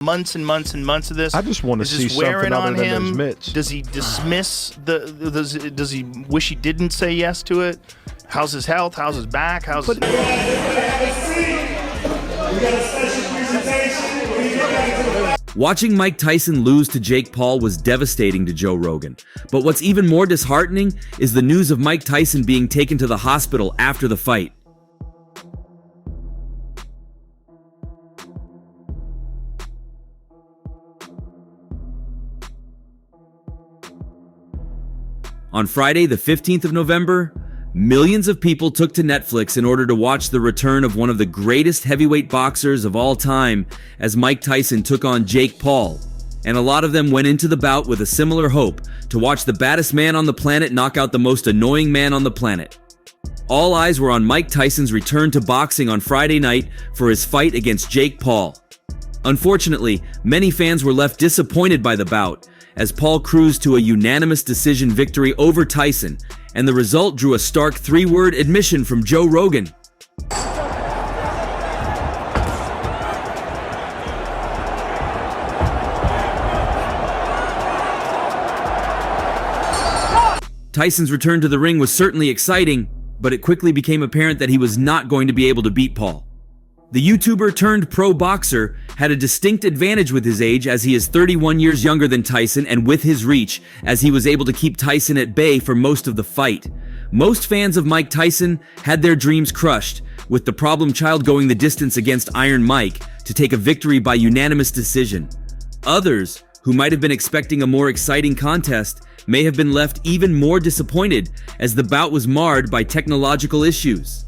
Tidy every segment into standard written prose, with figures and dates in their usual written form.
months and months and months of this? I just want to see something other than those mitts. Does he dismiss does he wish he didn't say yes to it? How's his health? How's his back? How's his... Watching Mike Tyson lose to Jake Paul was devastating to Joe Rogan. But what's even more disheartening is the news of Mike Tyson being taken to the hospital after the fight. On Friday, the 15th of November, millions of people took to Netflix in order to watch the return of one of the greatest heavyweight boxers of all time as Mike Tyson took on Jake Paul. And a lot of them went into the bout with a similar hope to watch the baddest man on the planet knock out the most annoying man on the planet. All eyes were on Mike Tyson's return to boxing on Friday night for his fight against Jake Paul. Unfortunately, many fans were left disappointed by the bout, as Paul cruised to a unanimous decision victory over Tyson, and the result drew a stark three-word admission from Joe Rogan. Tyson's return to the ring was certainly exciting, but it quickly became apparent that he was not going to be able to beat Paul. The YouTuber turned pro boxer had a distinct advantage with his age, as he is 31 years younger than Tyson, and with his reach, as he was able to keep Tyson at bay for most of the fight. Most fans of Mike Tyson had their dreams crushed, with the problem child going the distance against Iron Mike to take a victory by unanimous decision. Others, who might have been expecting a more exciting contest, may have been left even more disappointed as the bout was marred by technological issues.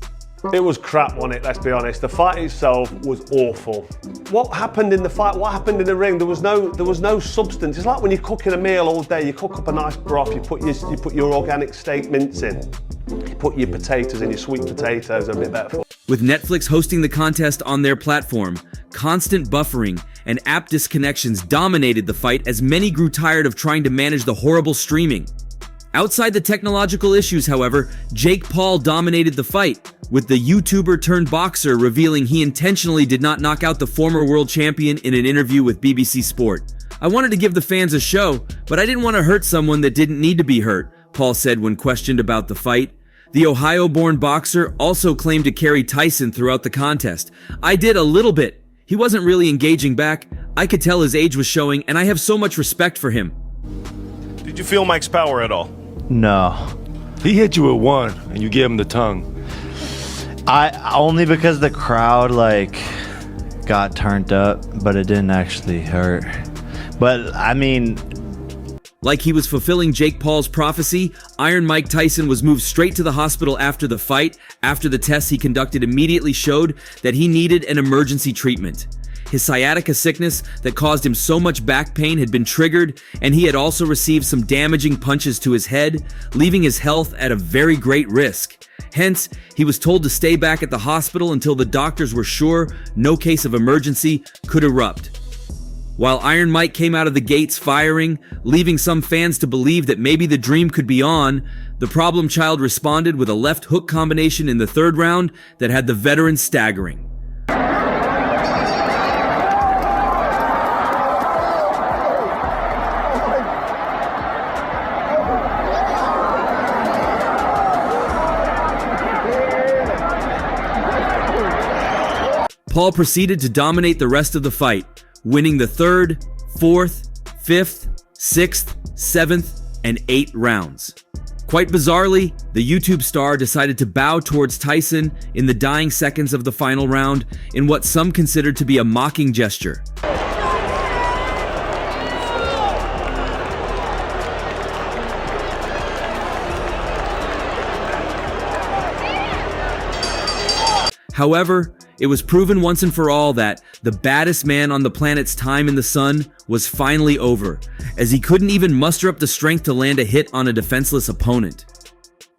It was crap, wasn't it? Let's be honest. The fight itself was awful. What happened in the fight? What happened in the ring? There was no substance. It's like when you're cooking a meal all day. You cook up a nice broth. You put your organic steak mince in. You put your potatoes in. Your sweet potatoes are a bit better. With Netflix hosting the contest on their platform, constant buffering and app disconnections dominated the fight as many grew tired of trying to manage the horrible streaming. Outside the technological issues, however, Jake Paul dominated the fight, with the YouTuber turned boxer revealing he intentionally did not knock out the former world champion in an interview with BBC Sport. "I wanted to give the fans a show, but I didn't want to hurt someone that didn't need to be hurt," Paul said when questioned about the fight. The Ohio-born boxer also claimed to carry Tyson throughout the contest. "I did a little bit. He wasn't really engaging back. I could tell his age was showing, and I have so much respect for him." Did you feel Mike's power at all? No. He hit you with one, and you gave him the tongue. I only because the crowd got turned up, but it didn't actually hurt. But I mean, like he was fulfilling Jake Paul's prophecy, Iron Mike Tyson was moved straight to the hospital after the fight, after the tests he conducted immediately showed that he needed an emergency treatment. His sciatica sickness that caused him so much back pain had been triggered, and he had also received some damaging punches to his head, leaving his health at a very great risk. Hence, he was told to stay back at the hospital until the doctors were sure no case of emergency could erupt. While Iron Mike came out of the gates firing, leaving some fans to believe that maybe the dream could be on, the problem child responded with a left hook combination in the third round that had the veteran staggering. Paul proceeded to dominate the rest of the fight, winning the 3rd, 4th, 5th, 6th, 7th, and 8th rounds. Quite bizarrely, the YouTube star decided to bow towards Tyson in the dying seconds of the final round in what some considered to be a mocking gesture. However, it was proven once and for all that the baddest man on the planet's time in the sun was finally over, as he couldn't even muster up the strength to land a hit on a defenseless opponent.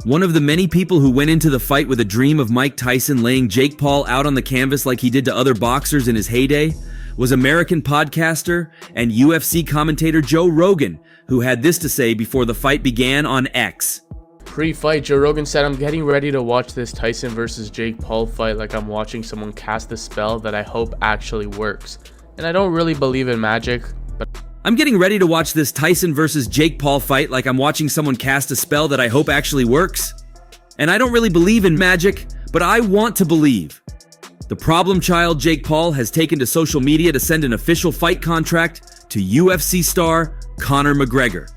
One of the many people who went into the fight with a dream of Mike Tyson laying Jake Paul out on the canvas like he did to other boxers in his heyday was American podcaster and UFC commentator Joe Rogan, who had this to say before the fight began on X. Pre-fight, Joe Rogan said, "I'm getting ready to watch this Tyson versus Jake Paul fight like I'm watching someone cast a spell that I hope actually works. and I don't really believe in magic, but I'm getting ready to watch this Tyson versus Jake Paul fight like I'm watching someone cast a spell that I hope actually works. And I don't really believe in magic, but I want to believe. The problem child Jake Paul has taken to social media to send an official fight contract to UFC star Conor McGregor.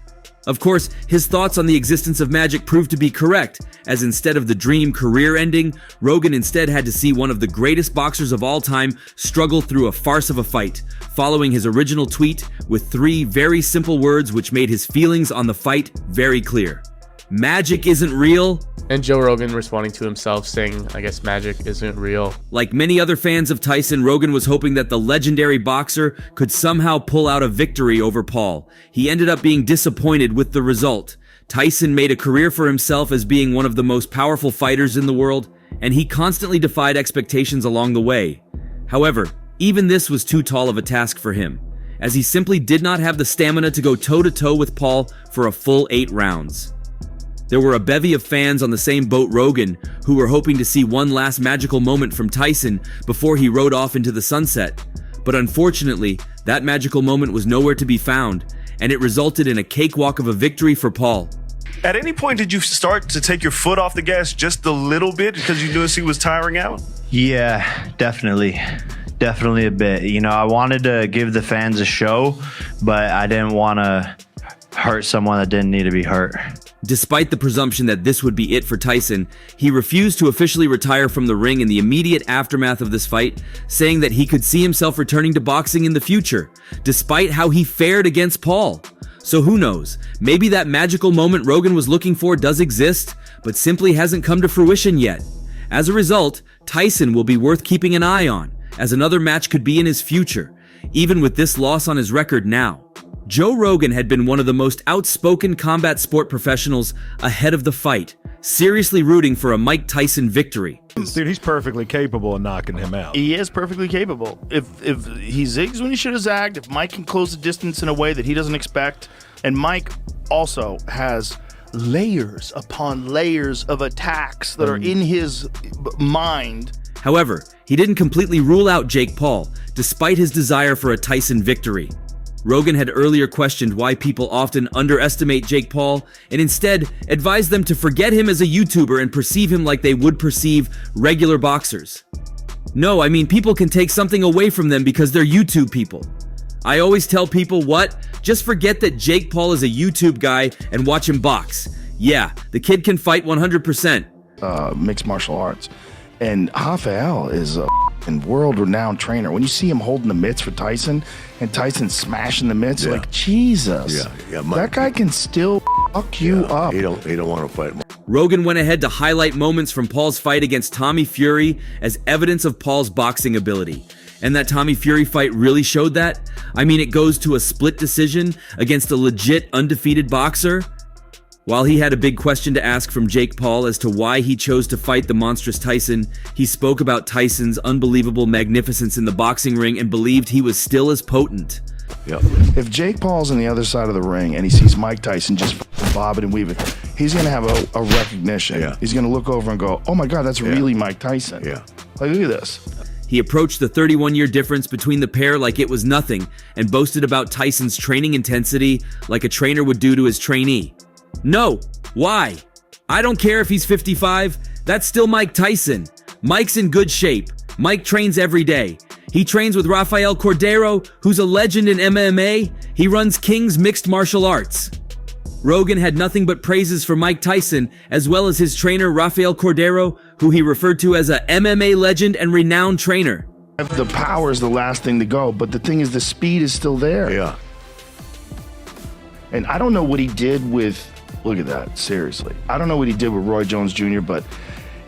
Of course, his thoughts on the existence of magic proved to be correct, as instead of the dream career ending, Rogan instead had to see one of the greatest boxers of all time struggle through a farce of a fight, following his original tweet with 3 very simple words which made his feelings on the fight very clear. Magic isn't real. and Joe Rogan responding to himself saying, I guess magic isn't real. Like many other fans of Tyson, Rogan was hoping that the legendary boxer could somehow pull out a victory over Paul. He ended up being disappointed with the result. Tyson made a career for himself as being one of the most powerful fighters in the world, and he constantly defied expectations along the way. However, even this was too tall of a task for him, as he simply did not have the stamina to go toe-to-toe with Paul for a full 8 rounds. There were a bevy of fans on the same boat Rogan who were hoping to see one last magical moment from Tyson before he rode off into the sunset. But unfortunately, that magical moment was nowhere to be found, and it resulted in a cakewalk of a victory for Paul. At any point, did you start to take your foot off the gas just a little bit because you noticed he was tiring out? Yeah, definitely. Definitely a bit. You know, I wanted to give the fans a show, but I didn't want to hurt someone that didn't need to be hurt. Despite the presumption that this would be it for Tyson, he refused to officially retire from the ring in the immediate aftermath of this fight, saying that he could see himself returning to boxing in the future, despite how he fared against Paul. So who knows, maybe that magical moment Rogan was looking for does exist, but simply hasn't come to fruition yet. As a result, Tyson will be worth keeping an eye on, as another match could be in his future, even with this loss on his record now. Joe Rogan had been one of the most outspoken combat sport professionals ahead of the fight, seriously rooting for a Mike Tyson victory. Dude, he's perfectly capable of knocking him out. He is perfectly capable. If he zigs when he should have zagged, if Mike can close the distance in a way that he doesn't expect, and Mike also has layers upon layers of attacks that are in his mind. However, he didn't completely rule out Jake Paul, despite his desire for a Tyson victory. Rogan had earlier questioned why people often underestimate Jake Paul and instead advised them to forget him as a YouTuber and perceive him like they would perceive regular boxers. No, I mean people can take something away from them because they're YouTube people. I always tell people, just forget that Jake Paul is a YouTube guy and watch him box. Yeah, the kid can fight 100%. Mixed martial arts. And Rafael is a world-renowned trainer. When you see him holding the mitts for Tyson, and Tyson smashing the mitts, like, Jesus, that guy can still fuck you up. He don't want to fight. Rogan went ahead to highlight moments from Paul's fight against Tommy Fury as evidence of Paul's boxing ability. And that Tommy Fury fight really showed that. I mean, it goes to a split decision against a legit undefeated boxer. While he had a big question to ask from Jake Paul as to why he chose to fight the monstrous Tyson, he spoke about Tyson's unbelievable magnificence in the boxing ring and believed he was still as potent. Yep. If Jake Paul's on the other side of the ring and he sees Mike Tyson just bobbing and weaving, he's going to have a recognition. Yeah. He's going to look over and go, oh my God, that's really Mike Tyson. Yeah. Like, look at this. He approached the 31-year difference between the pair like it was nothing and boasted about Tyson's training intensity like a trainer would do to his trainee. No. Why? I don't care if he's 55. That's still Mike Tyson. Mike's in good shape. Mike trains every day. He trains with Rafael Cordeiro, who's a legend in MMA. He runs King's Mixed Martial Arts. Rogan had nothing but praises for Mike Tyson, as well as his trainer Rafael Cordeiro, who he referred to as a MMA legend and renowned trainer. The power is the last thing to go, but the thing is the speed is still there. Yeah. And I don't know what he did with, look at that, seriously. I don't know what he did with Roy Jones Jr., but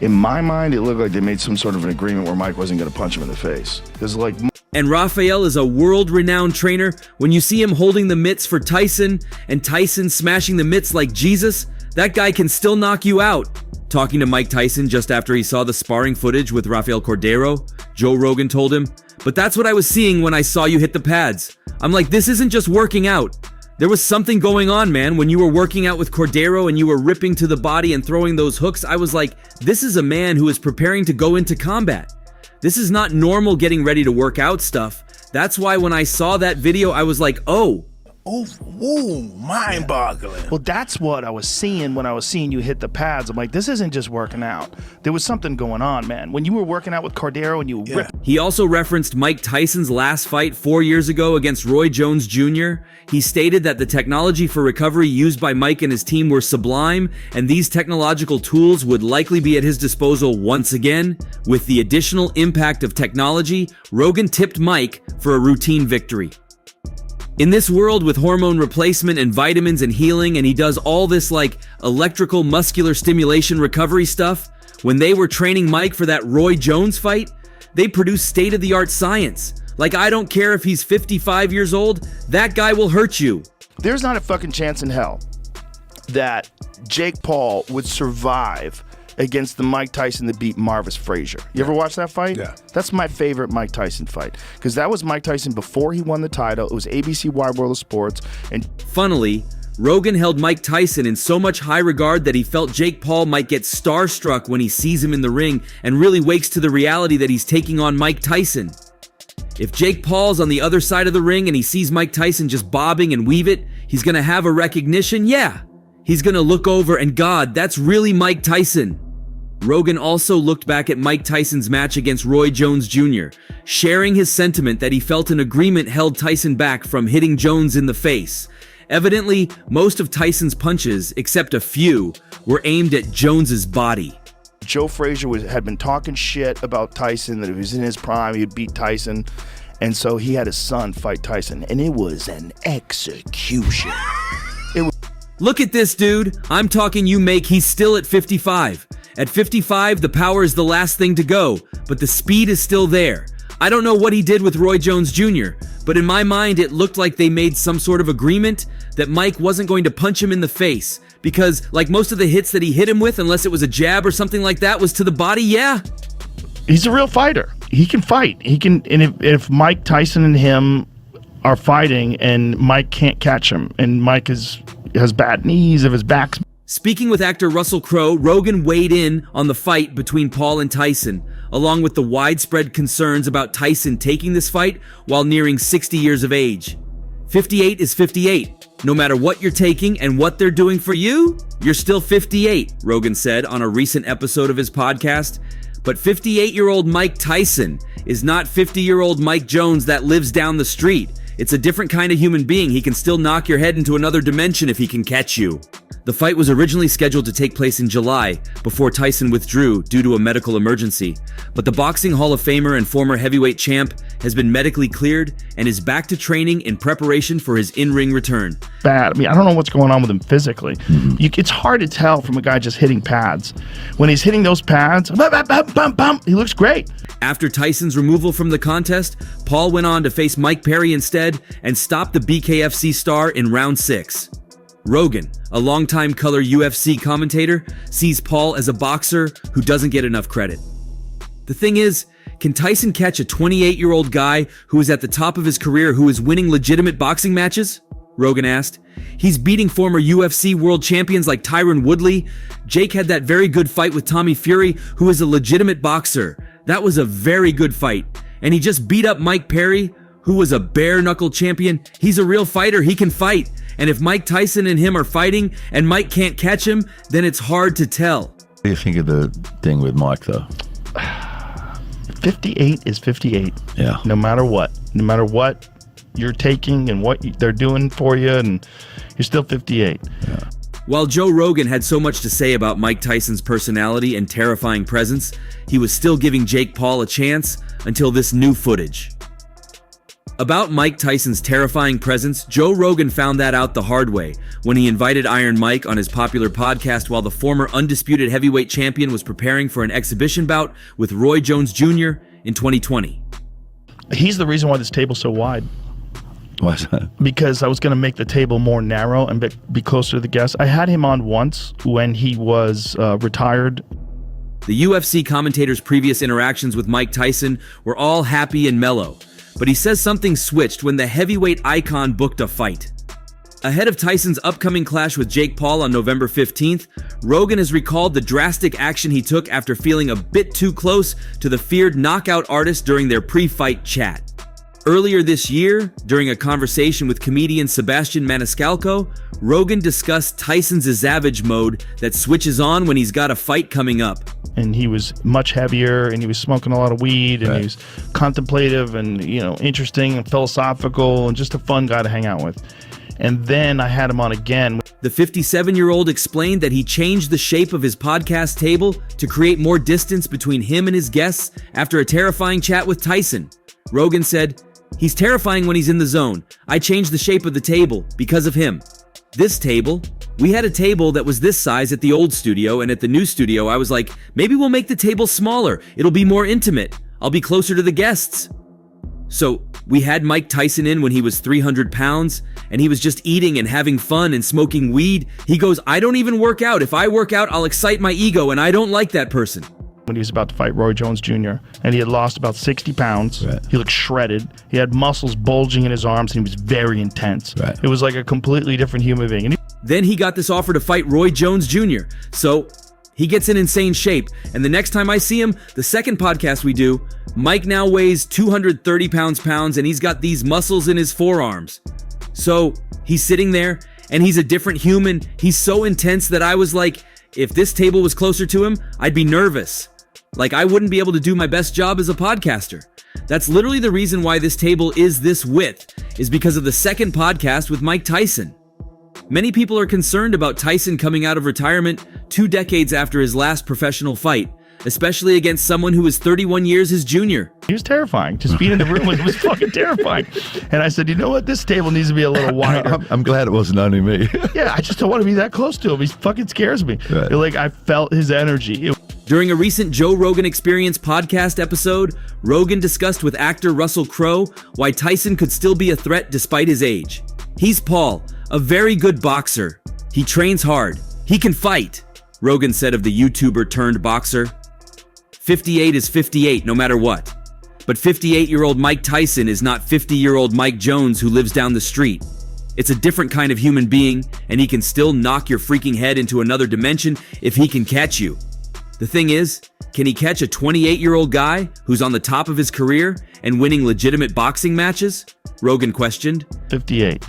in my mind, it looked like they made some sort of an agreement where Mike wasn't going to punch him in the face. Because like... And Rafael is a world-renowned trainer. When you see him holding the mitts for Tyson and Tyson smashing the mitts like Jesus, that guy can still knock you out. Talking to Mike Tyson just after he saw the sparring footage with Rafael Cordeiro, Joe Rogan told him, "But that's what I was seeing when I saw you hit the pads. I'm like, this isn't just working out. There was something going on, man. When you were working out with Cordeiro and you were ripping to the body and throwing those hooks, I was like, this is a man who is preparing to go into combat. This is not normal getting ready to work out stuff. That's why when I saw that video, I was like, oh. Ooh, mind-boggling. Well, that's what I was seeing when I was seeing you hit the pads. I'm like, this isn't just working out. There was something going on, man. When you were working out with Cordero and you ripped. He also referenced Mike Tyson's last fight 4 years ago against Roy Jones Jr. He stated that the technology for recovery used by Mike and his team were sublime, and these technological tools would likely be at his disposal once again. With the additional impact of technology, Rogan tipped Mike for a routine victory. In this world with hormone replacement and vitamins and healing, and he does all this like electrical muscular stimulation recovery stuff, when they were training Mike for that Roy Jones fight, they produced state-of-the-art science. Like, I don't care if he's 55 years old, that guy will hurt you. There's not a fucking chance in hell that Jake Paul would survive against the Mike Tyson that beat Marvis Frazier. You ever watch that fight? Yeah. That's my favorite Mike Tyson fight, because that was Mike Tyson before he won the title. It was ABC Wide World of Sports. And funnily, Rogan held Mike Tyson in so much high regard that he felt Jake Paul might get starstruck when he sees him in the ring and really wakes to the reality that he's taking on Mike Tyson. If Jake Paul's on the other side of the ring and he sees Mike Tyson just bobbing and weave it, he's gonna have a recognition, yeah. He's gonna look over and God, that's really Mike Tyson. Rogan also looked back at Mike Tyson's match against Roy Jones Jr., sharing his sentiment that he felt an agreement held Tyson back from hitting Jones in the face. Evidently, most of Tyson's punches, except a few, were aimed at Jones's body. Joe Frazier had been talking shit about Tyson, that if he was in his prime, he'd beat Tyson. And so he had his son fight Tyson, and it was an execution. Look at this, dude. I'm talking you make, he's still at 55. At 55, the power is the last thing to go, but the speed is still there. I don't know what he did with Roy Jones Jr., but in my mind, it looked like they made some sort of agreement that Mike wasn't going to punch him in the face, because like most of the hits that he hit him with, unless it was a jab or something like that, was to the body, yeah. He's a real fighter. He can fight. He can, and if Mike Tyson and him are fighting and Mike can't catch him, and Mike has bad knees, if his back's... Speaking with actor Russell Crowe, Rogan weighed in on the fight between Paul and Tyson, along with the widespread concerns about Tyson taking this fight while nearing 60 years of age. 58 is 58. No matter what you're taking and what they're doing for you, you're still 58, Rogan said on a recent episode of his podcast. But 58-year-old Mike Tyson is not 50-year-old Mike Jones that lives down the street. It's a different kind of human being. He can still knock your head into another dimension if he can catch you. The fight was originally scheduled to take place in July, before Tyson withdrew due to a medical emergency. But the Boxing Hall of Famer and former heavyweight champ has been medically cleared and is back to training in preparation for his in-ring return. Bad. I mean, I don't know what's going on with him physically. It's hard to tell from a guy just hitting pads. When he's hitting those pads, he looks great. After Tyson's removal from the contest, Paul went on to face Mike Perry instead and stopped the BKFC star in round 6. Rogan, a longtime color UFC commentator, sees Paul as a boxer who doesn't get enough credit. The thing is, can Tyson catch a 28-year-old guy who is at the top of his career who is winning legitimate boxing matches? Rogan asked. He's beating former UFC world champions like Tyron Woodley. Jake had that very good fight with Tommy Fury, who is a legitimate boxer. That was a very good fight. And he just beat up Mike Perry, who was a bare-knuckle champion. He's a real fighter. He can fight. And if Mike Tyson and him are fighting and Mike can't catch him, then it's hard to tell. What do you think of the thing with Mike, though? 58 is 58. Yeah. No matter what. No matter what you're taking and what they're doing for you, and you're still 58. Yeah. While Joe Rogan had so much to say about Mike Tyson's personality and terrifying presence, he was still giving Jake Paul a chance until this new footage. About Mike Tyson's terrifying presence, Joe Rogan found that out the hard way when he invited Iron Mike on his popular podcast while the former undisputed heavyweight champion was preparing for an exhibition bout with Roy Jones Jr. in 2020. He's the reason why this table's so wide. Why's that? Because I was going to make the table more narrow and be closer to the guests. I had him on once when he was retired. The UFC commentator's previous interactions with Mike Tyson were all happy and mellow. But he says something switched when the heavyweight icon booked a fight. Ahead of Tyson's upcoming clash with Jake Paul on November 15th, Rogan has recalled the drastic action he took after feeling a bit too close to the feared knockout artist during their pre-fight chat. Earlier this year, during a conversation with comedian Sebastian Maniscalco, Rogan discussed Tyson's savage mode that switches on when he's got a fight coming up. And he was much heavier, and he was smoking a lot of weed, and he was contemplative and, interesting and philosophical and just a fun guy to hang out with. And then I had him on again. The 57-year-old explained that he changed the shape of his podcast table to create more distance between him and his guests after a terrifying chat with Tyson. Rogan said, "He's terrifying when he's in the zone. I changed the shape of the table because of him. This table, we had a table that was this size at the old studio, and at the new studio, I was like, maybe we'll make the table smaller. It'll be more intimate. I'll be closer to the guests." So we had Mike Tyson in when he was 300 pounds, and he was just eating and having fun and smoking weed. He goes, "I don't even work out. If I work out, I'll excite my ego, and I don't like that person." When he was about to fight Roy Jones Jr., and he had lost about 60 pounds. Right. He looked shredded. He had muscles bulging in his arms, and he was very intense. Right. It was like a completely different human being. And Then he got this offer to fight Roy Jones Jr. So he gets in insane shape. And the next time I see him, the second podcast we do, Mike now weighs 230 pounds, and he's got these muscles in his forearms. So he's sitting there, and he's a different human. He's so intense that I was like, if this table was closer to him, I'd be nervous. Like, I wouldn't be able to do my best job as a podcaster. That's literally the reason why this table is this width, is because of the second podcast with Mike Tyson. Many people are concerned about Tyson coming out of retirement 2 decades after his last professional fight, especially against someone who is 31 years his junior. he was terrifying. Just being in the room was fucking terrifying. And I said, you know what? This table needs to be a little wider. I'm glad it wasn't only me. Yeah, I just don't want to be that close to him. He fucking scares me. Right. Like, I felt his energy. During a recent Joe Rogan Experience podcast episode, Rogan discussed with actor Russell Crowe why Tyson could still be a threat despite his age. "He's Paul, a very good boxer. He trains hard. He can fight," Rogan said of the YouTuber turned boxer. 58 is 58 no matter what. But 58-year-old Mike Tyson is not 50-year-old Mike Jones who lives down the street. It's a different kind of human being, and he can still knock your freaking head into another dimension if he can catch you. The thing is, can he catch a 28-year-old guy who's on the top of his career and winning legitimate boxing matches? Rogan questioned. 58.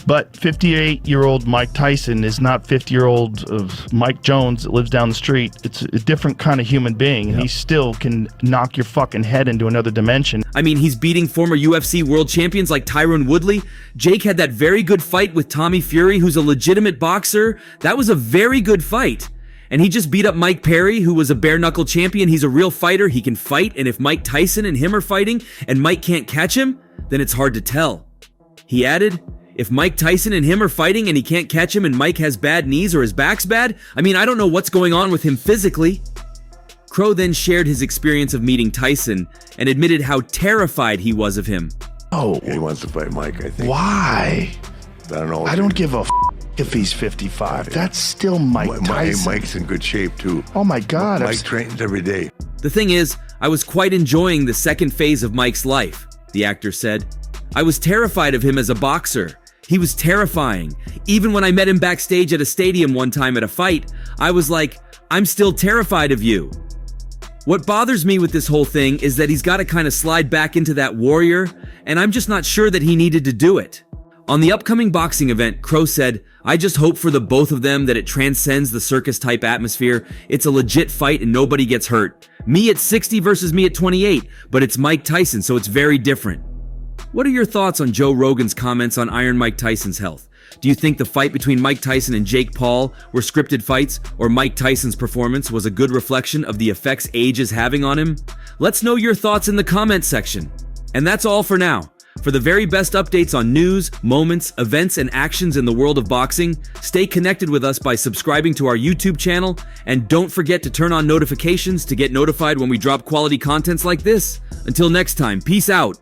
But 58-year-old Mike Tyson is not 50-year-old of Mike Jones that lives down the street. It's a different kind of human being. And he still can knock your fucking head into another dimension. I mean, he's beating former UFC world champions like Tyron Woodley. Jake had that very good fight with Tommy Fury, who's a legitimate boxer. That was a very good fight. And he just beat up Mike Perry, who was a bare-knuckle champion. He's a real fighter. He can fight. And if Mike Tyson and him are fighting and Mike can't catch him, then it's hard to tell. He added, if Mike Tyson and him are fighting and he can't catch him and Mike has bad knees or his back's bad, I mean, I don't know what's going on with him physically. Crowe then shared his experience of meeting Tyson and admitted how terrified he was of him. Oh, he wants to fight Mike, I think. Why? I don't know. I don't give a if he's 55. That's still Mike Tyson. Mike's in good shape, too. Oh, my God. Mike trains every day. The thing is, I was quite enjoying the second phase of Mike's life, the actor said. I was terrified of him as a boxer. He was terrifying. Even when I met him backstage at a stadium one time at a fight, I was like, I'm still terrified of you. What bothers me with this whole thing is that he's got to kind of slide back into that warrior, and I'm just not sure that he needed to do it. On the upcoming boxing event, Crowe said, I just hope for the both of them that it transcends the circus-type atmosphere. It's a legit fight and nobody gets hurt. Me at 60 versus me at 28, but it's Mike Tyson, so it's very different. What are your thoughts on Joe Rogan's comments on Iron Mike Tyson's health? Do you think the fight between Mike Tyson and Jake Paul were scripted fights, or Mike Tyson's performance was a good reflection of the effects age is having on him? Let's know your thoughts in the comments section. And that's all for now. For the very best updates on news, moments, events, and actions in the world of boxing, stay connected with us by subscribing to our YouTube channel, and don't forget to turn on notifications to get notified when we drop quality contents like this. Until next time, peace out.